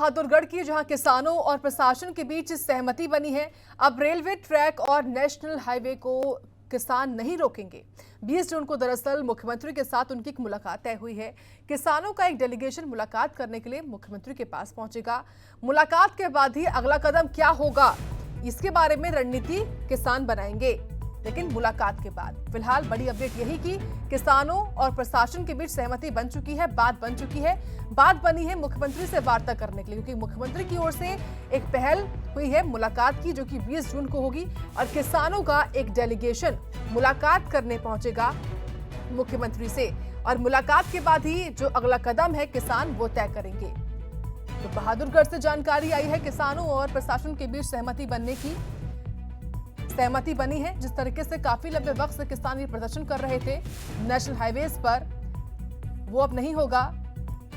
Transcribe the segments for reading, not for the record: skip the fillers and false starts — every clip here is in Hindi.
बहादुरगढ़ की, जहां किसानों और प्रशासन के बीच सहमति बनी है। अब रेलवे ट्रैक और नेशनल हाईवे को किसान नहीं रोकेंगे। 20 जून को दरअसल मुख्यमंत्री के साथ उनकी एक मुलाकात तय हुई है। किसानों का एक डेलीगेशन मुलाकात करने के लिए मुख्यमंत्री के पास पहुंचेगा। मुलाकात के बाद ही अगला कदम क्या होगा, इसके बारे में रणनीति किसान बनाएंगे, लेकिन मुलाकात के बाद। फिलहाल बड़ी अपडेट यही कि किसानों और प्रशासन के बीच सहमति बन चुकी है, बात बन चुकी है। बात बनी है मुख्यमंत्री से वार्ता करने के लिए, क्योंकि मुख्यमंत्री की ओर से एक पहल हुई है मुलाकात की, जो कि 20 जून को होगी और किसानों का एक डेलीगेशन मुलाकात करने पहुंचेगा मुख्यमंत्री से। और मुलाकात के बाद ही जो अगला कदम है किसान वो तय करेंगे। तो बहादुरगढ़ से जानकारी आई है, किसानों और प्रशासन के बीच सहमति बनी है। जिस तरीके से काफी लंबे वक्त से किसान ये प्रदर्शन कर रहे थे नेशनल हाईवेज पर, वो अब नहीं होगा,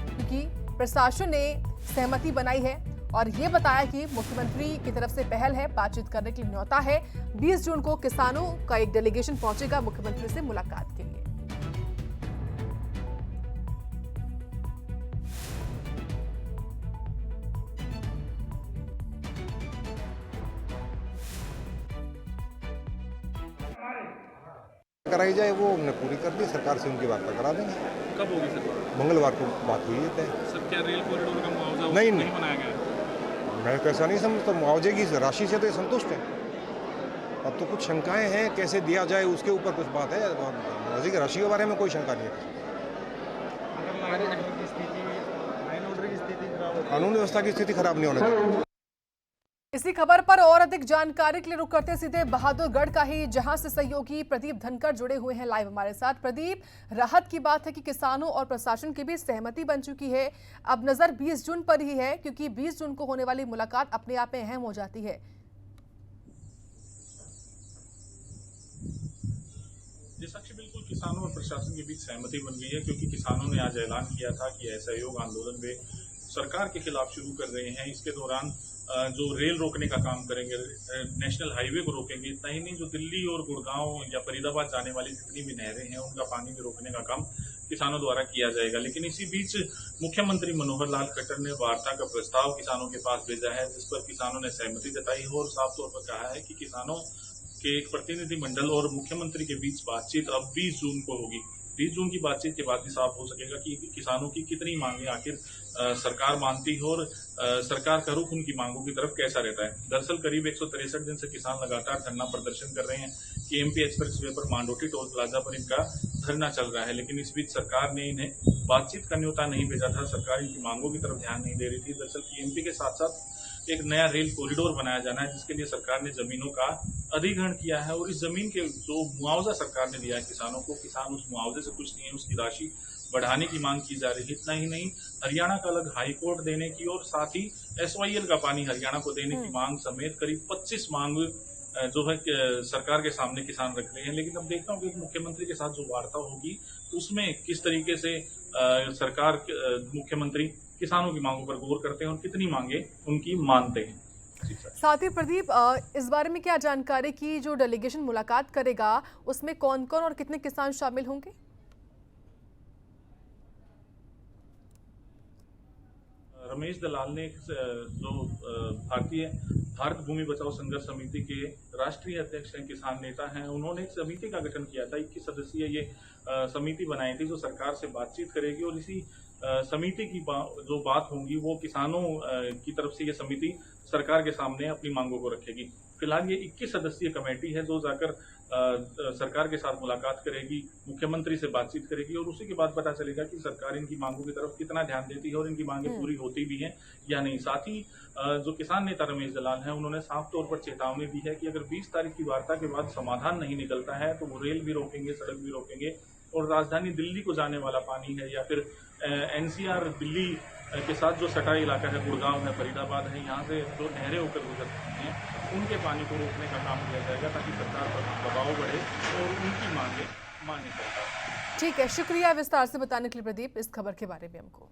क्योंकि प्रशासन ने सहमति बनाई है और ये बताया कि मुख्यमंत्री की तरफ से पहल है, बातचीत करने के लिए न्योता है। 20 जून को किसानों का एक डेलीगेशन पहुंचेगा मुख्यमंत्री से मुलाकात के लिए। कराई जाए वो हमने पूरी कर दी, सरकार से उनकी वार्ता करा देंगे। कब होगी सर? मंगलवार को बात हुई है तय। सर क्या रेल कॉरिडोर का मुआवजा नहीं बनाया गया? मैं तो ऐसा नहीं समझता, मुआवजे की राशि से तो संतुष्ट है। अब तो कुछ शंकाएं हैं कैसे दिया जाए, उसके ऊपर कुछ बात है। मुआवजे की राशि के बारे में कोई शंका नहीं है। कानून व्यवस्था की स्थिति खराब नहीं होने चाहिए। इसी खबर पर और अधिक जानकारी के लिए रुक करते सीधे बहादुरगढ़ का ही, जहां से सहयोगी प्रदीप धनखड़ जुड़े हुए हैं लाइव हमारे साथ। प्रदीप, राहत की बात है कि किसानों और प्रशासन के बीच सहमति बन चुकी है। अब नजर 20 जून पर ही है, क्योंकि 20 जून को होने वाली मुलाकात अपने आप में अहम हो जाती है। जी साक्षी, बिल्कुल किसानों और प्रशासन के बीच सहमति बन गई है, क्योंकि किसानों ने आज ऐलान किया था कि असहयोग आंदोलन वे सरकार के खिलाफ शुरू कर रहे हैं। इसके दौरान जो रेल रोकने का काम करेंगे, नेशनल हाईवे को रोकेंगे। इतना ही नहीं, जो दिल्ली और गुड़गांव या फरीदाबाद जाने वाली जितनी भी नहरें हैं उनका पानी भी रोकने का काम किसानों द्वारा किया जाएगा। लेकिन इसी बीच मुख्यमंत्री मनोहर लाल खट्टर ने वार्ता का प्रस्ताव किसानों के पास भेजा है, जिस पर किसानों ने सहमति जताई है और साफ तौर पर कहा है कि किसानों के एक प्रतिनिधिमंडल और मुख्यमंत्री के बीच बातचीत अब 20 जून को होगी। 20 जून की बातचीत के बाद ही साफ हो सकेगा कि किसानों की कितनी मांगे आखिर सरकार मानती है और सरकार का रुख उनकी मांगों की तरफ कैसा रहता है। दरअसल करीब 163 दिन से किसान लगातार धरना प्रदर्शन कर रहे हैं कि एमपी एक्सप्रेस वे पर मांडोटी टोल प्लाजा पर इनका धरना चल रहा है। लेकिन इस बीच सरकार ने इन्हें बातचीत का न्योता नहीं भेजा था, सरकार इनकी मांगों की तरफ ध्यान नहीं दे रही थी। दरअसल पीएमपी के साथ साथ एक नया रेल कॉरिडोर बनाया जाना है, जिसके लिए सरकार ने जमीनों का अधिग्रहण किया है और इस जमीन के जो मुआवजा सरकार ने दिया है किसानों को, किसान उस मुआवजे से कुछ नहीं है, उसकी राशि बढ़ाने की मांग की जा रही है। इतना ही नहीं, हरियाणा का अलग हाई कोर्ट देने की और साथ ही एसवाईएल का पानी हरियाणा को देने की मांग समेत करीब 25 मांग जो है सरकार के सामने किसान रख रहे हैं। लेकिन अब देखता हूँ कि मुख्यमंत्री के साथ जो वार्ता होगी उसमें किस तरीके से सरकार मुख्यमंत्री किसानों की मांगों पर गौर करते हैं और कितनी मांगे उनकी मानते हैं। साथ ही प्रदीप, इस बारे में क्या जानकारी की जो डेलीगेशन मुलाकात करेगा उसमें कौन कौन और कितने किसान शामिल होंगे? रमेश दलाल ने जो भारत भूमि बचाओ संघर्ष समिति के राष्ट्रीय अध्यक्ष हैं, किसान नेता हैं, उन्होंने एक समिति का गठन किया था। 21 सदस्यीय ये समिति बनाई थी जो सरकार से बातचीत करेगी और इसी समिति की जो बात होंगी वो किसानों की तरफ से ये समिति सरकार के सामने अपनी मांगों को रखेगी। फिलहाल ये 21 सदस्यीय कमेटी है जो जाकर सरकार के साथ मुलाकात करेगी, मुख्यमंत्री से बातचीत करेगी और उसी के बाद पता चलेगा कि सरकार इनकी मांगों की तरफ कितना ध्यान देती है और इनकी मांगें पूरी होती भी हैं या नहीं। साथ ही जो किसान नेता रमेश दलाल हैं उन्होंने साफ तौर पर चेतावनी दी है कि अगर 20 तारीख की वार्ता के बाद समाधान नहीं निकलता है तो वो रेल भी रोकेंगे, सड़क भी रोकेंगे और राजधानी दिल्ली को जाने वाला पानी है या फिर एनसीआर दिल्ली के साथ जो सटाई इलाका है, गुड़गांव है, फरीदाबाद है, यहाँ से जो नहरें होकर गुजरती हैं उनके पानी को रोकने का काम किया जाएगा ताकि सरकार पर दबाव बढ़े और उनकी मांगे माने सरकार। ठीक है, शुक्रिया विस्तार से बताने के लिए प्रदीप इस खबर के बारे में हमको।